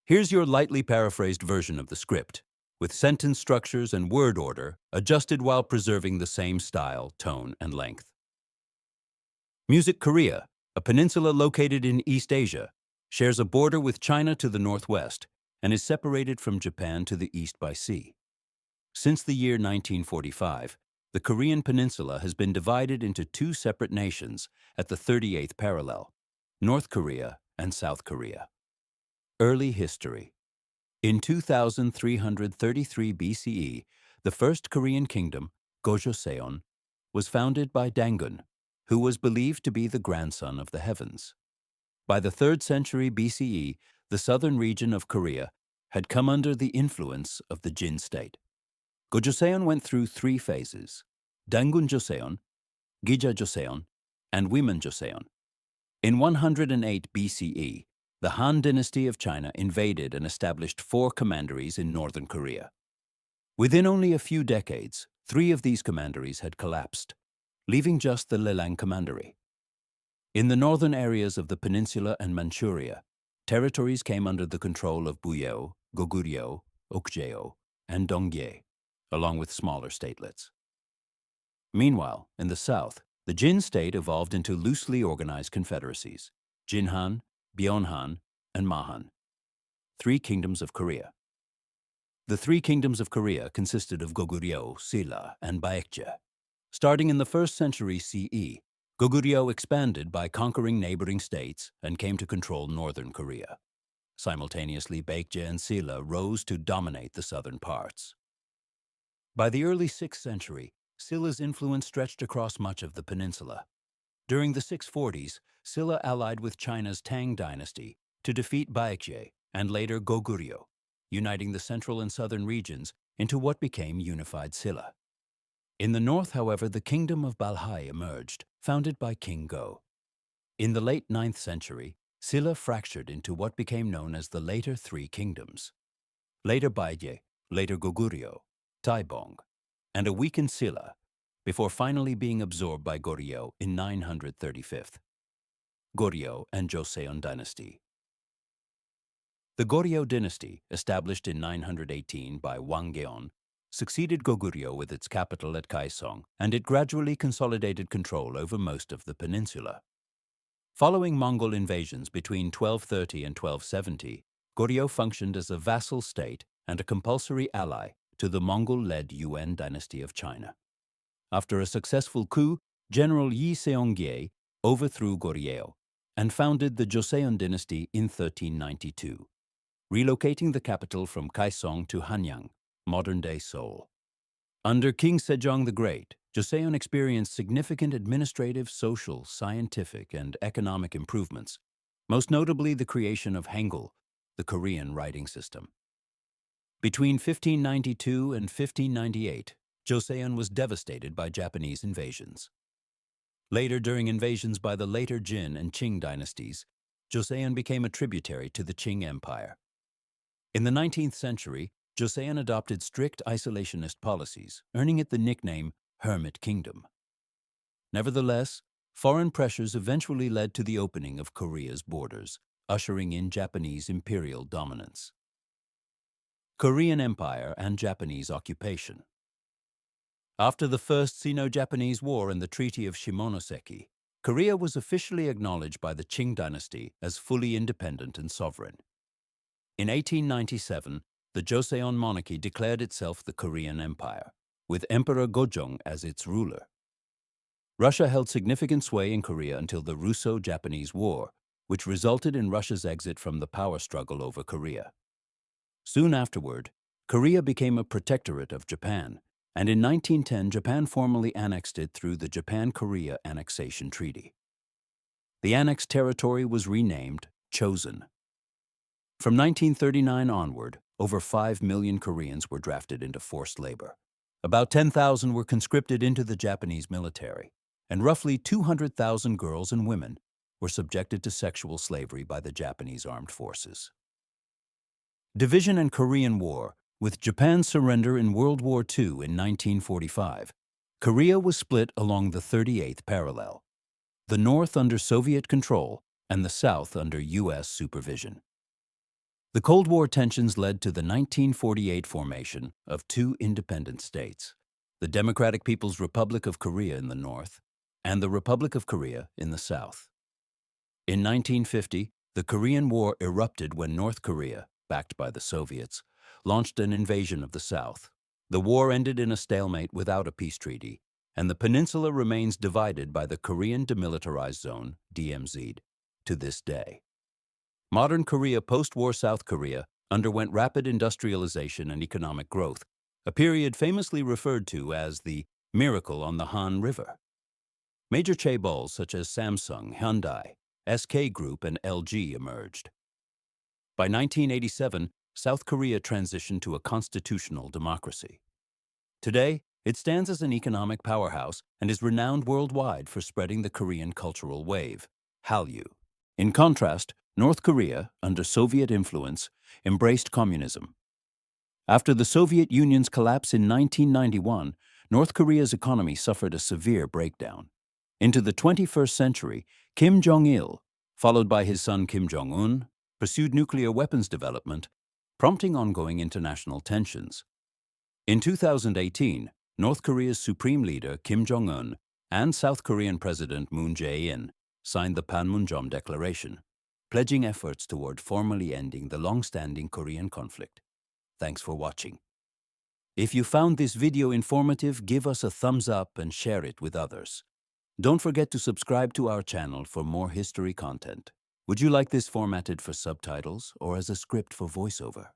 Here's your lightly paraphrased version of the script, with sentence structures and word order adjusted while preserving the same style, tone, and length. Music Korea, a peninsula located in East Asia, shares a border with China to the northwest and is separated from Japan to the east by sea. Since the year 1945, the Korean peninsula has been divided into two separate nations at the 38th parallel, North Korea and South Korea. Early history. In 2333 BCE, the first Korean kingdom, Gojoseon, was founded by Dangun, who was believed to be the grandson of the heavens. By the 3rd century BCE, the southern region of Korea had come under the influence of the Jin state. Gojoseon went through 3 phases: Dangun Joseon, Gija Joseon, and Women Joseon. In 108 BCE, the Han dynasty of China invaded and established 4 commanderies in northern Korea. Within only a few decades, 3 of these commanderies had collapsed, leaving just the Lelang commandery. In the northern areas of the peninsula and Manchuria, territories came under the control of Buyeo, Goguryeo, Okjeo, and Dongye, along with smaller statelets. Meanwhile, in the south, the Jin state evolved into loosely organized confederacies: Jinhan, Byeonhan, and Mahan, 3 kingdoms of Korea. The 3 kingdoms of Korea consisted of Goguryeo, Silla, and Baekje. Starting in the 1st century CE, Goguryeo expanded by conquering neighboring states and came to control northern Korea. Simultaneously, Baekje and Silla rose to dominate the southern parts. By the early 6th century, Silla's influence stretched across much of the peninsula. During the 640s, Silla allied with China's Tang dynasty to defeat Baekje and later Goguryeo, uniting the central and southern regions into what became unified Silla. In the north, however, the kingdom of Balhae emerged, founded by King Go. In the late 9th century, Silla fractured into what became known as the later 3 kingdoms. Later Baekje, later Goguryeo, Taebong, and a weakened Silla, before finally being absorbed by Goryeo in 935. Goryeo and Joseon dynasty. The Goryeo dynasty, established in 918 by Wanggeon, succeeded Goguryeo with its capital at Kaesong, and it gradually consolidated control over most of the peninsula. Following Mongol invasions between 1230 and 1270, Goryeo functioned as a vassal state and a compulsory ally to the Mongol-led Yuan dynasty of China. After a successful coup, General Yi Seonggye overthrew Goryeo and founded the Joseon dynasty in 1392, relocating the capital from Kaesong to Hanyang, modern-day Seoul. Under King Sejong the Great, Joseon experienced significant administrative, social, scientific, and economic improvements, most notably the creation of Hangul, the Korean writing system. Between 1592 and 1598, Joseon was devastated by Japanese invasions. Later, during invasions by the later Jin and Qing dynasties, Joseon became a tributary to the Qing Empire. In the 19th century, Joseon adopted strict isolationist policies, earning it the nickname Hermit Kingdom. Nevertheless, foreign pressures eventually led to the opening of Korea's borders, ushering in Japanese imperial dominance. Korean Empire and Japanese occupation. After the First Sino-Japanese War and the Treaty of Shimonoseki, Korea was officially acknowledged by the Qing dynasty as fully independent and sovereign. In 1897, the Joseon monarchy declared itself the Korean Empire, with Emperor Gojong as its ruler. Russia held significant sway in Korea until the Russo-Japanese War, which resulted in Russia's exit from the power struggle over Korea. Soon afterward, Korea became a protectorate of Japan, and in 1910 Japan formally annexed it through the Japan-Korea Annexation Treaty. The annexed territory was renamed Chosen. From 1939 onward, over 5 million Koreans were drafted into forced labor. About 10,000 were conscripted into the Japanese military, and roughly 200,000 girls and women were subjected to sexual slavery by the Japanese armed forces. Division and Korean War. With Japan's surrender in World War II in 1945, Korea was split along the 38th parallel, the north under Soviet control and the south under U.S. supervision. The Cold War tensions led to the 1948 formation of two independent states, the Democratic People's Republic of Korea in the north and the Republic of Korea in the south. In 1950, the Korean War erupted when North Korea, backed by the Soviets, launched an invasion of the South. The war ended in a stalemate without a peace treaty, and the peninsula remains divided by the Korean Demilitarized Zone, DMZ, to this day. Modern Korea post-war South Korea underwent rapid industrialization and economic growth, a period famously referred to as the miracle on the Han River. Major chaebols such as Samsung, Hyundai, SK Group, and LG emerged. By 1987, South Korea transitioned to a constitutional democracy. Today, it stands as an economic powerhouse and is renowned worldwide for spreading the Korean cultural wave, Hallyu. In contrast, North Korea, under Soviet influence, embraced communism. After the Soviet Union's collapse in 1991, North Korea's economy suffered a severe breakdown. Into the 21st century, Kim Jong-il, followed by his son Kim Jong-un, pursued nuclear weapons development, prompting ongoing international tensions. In 2018, North Korea's supreme leader Kim Jong-un and South Korean President Moon Jae-in signed the Panmunjom Declaration, pledging efforts toward formally ending the long-standing Korean conflict. Thanks for watching. If you found this video informative, give us a thumbs up and share it with others. Don't forget to subscribe to our channel for more history content. Would you like this formatted for subtitles or as a script for voiceover?